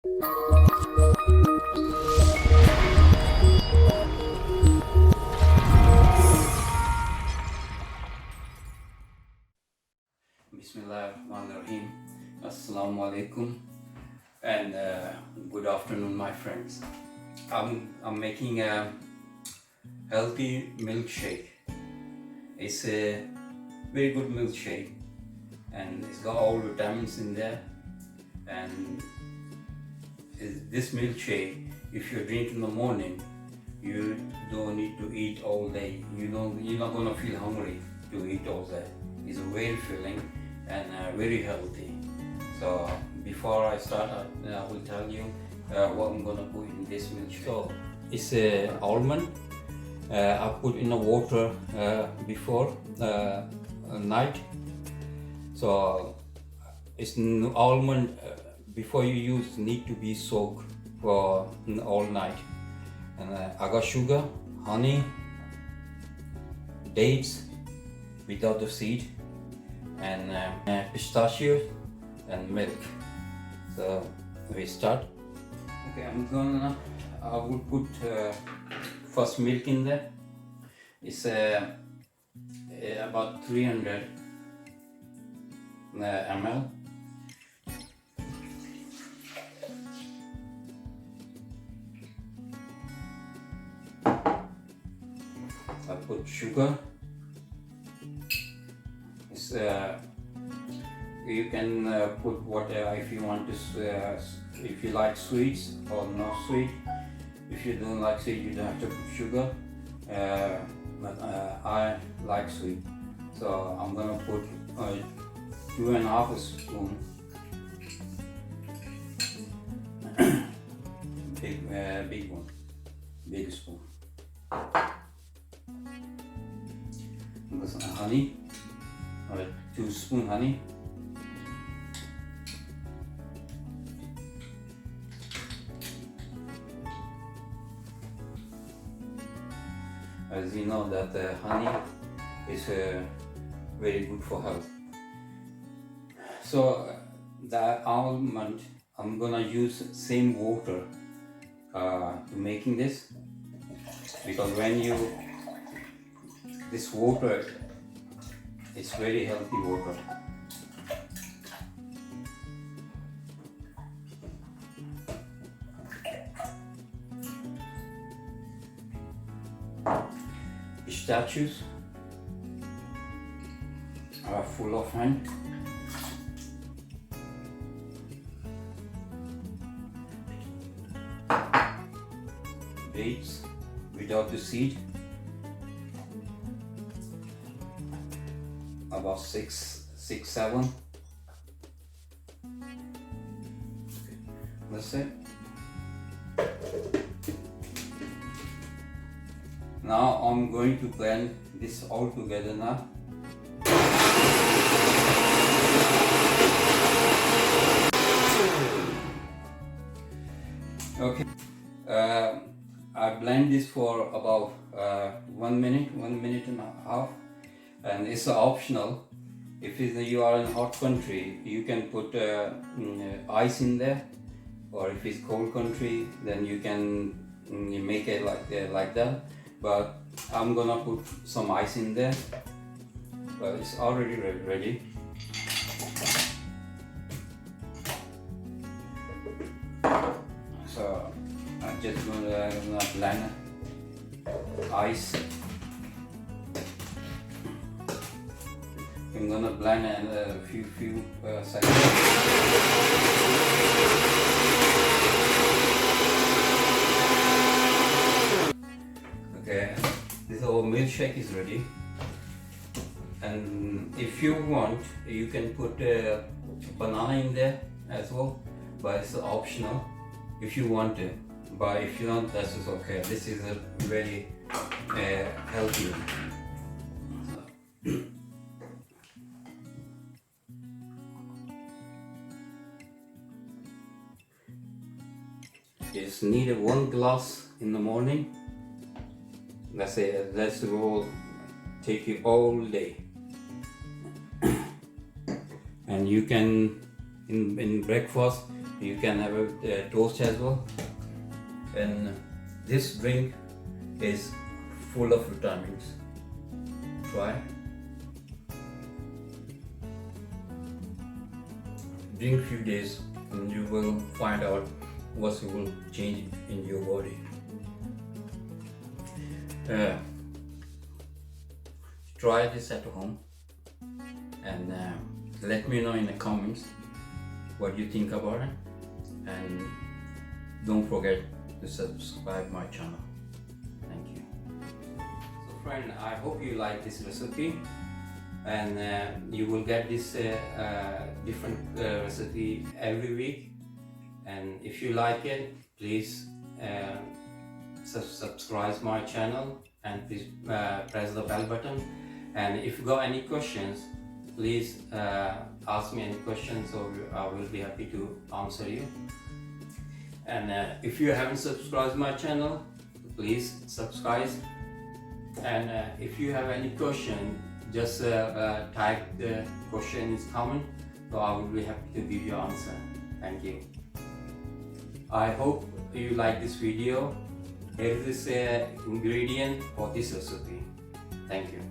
Bismillahirrahmanirrahim. Assalamu alaikum and good afternoon, my friends. I'm making a healthy milkshake. It's a very good milkshake and it's got all vitamins in there. And this milkshake, if you drink in the morning, you don't need to eat all day. You're not gonna feel hungry to eat all day. It's very filling and very healthy. So before I start, I will tell you what I'm gonna put in this milkshake. So it's a almond. I put in the water before night. So it's almond. Before you use, need to be soaked for all night. And I got sugar, honey, dates without the seed, and pistachios and milk. So we start. Okay, I will put first milk in there. It's about 300 ml. I put sugar. It's, you can put whatever if you want to, if you like sweets or not sweet. If you don't like sweet, you don't have to put sugar. But I like sweet, so I'm gonna put 2.5 spoon. Big one, big spoon. Honey, 2 spoon honey. As you know that honey is very good for health. So the almond, I'm gonna use same water to making this, because when you this water is very healthy water. Pistachios are full of honey. Dates without the seed, about 7. That's it. Now I'm going to blend this all together now. Okay, I blend this for about 1 minute and a half, and it's optional. If you are in hot country, you can put ice in there, or if it's cold country, then you can make it like that. But I'm gonna put some ice in there, but it's already ready. So I'm just gonna blend ice. I'm gonna blend in a few seconds. Okay, this whole milkshake is ready. And if you want, you can put a banana in there as well, but it's optional if you want to. But if you don't, that's just okay. This is a very healthy one. You just need 1 glass in the morning. That's it. That's the will take you all day. And you can in breakfast You can have a toast as well. And this drink is full of vitamins. Try. Drink few days and you will find out what will change in your body. Try this at home and let me know in the comments what you think about it, and don't forget to subscribe my channel. Thank you. So friend, I hope you like this recipe, and you will get this different recipe every week. And if you like it, please subscribe my channel and please press the bell button. And if you got any questions, please ask me any questions, so I will be happy to answer you. And if you haven't subscribed my channel, please subscribe. And if you have any question, just type the question in comment, so I will be happy to give you answer. Thank you. I hope you like this video. Here is this ingredient for this recipe. Thank you.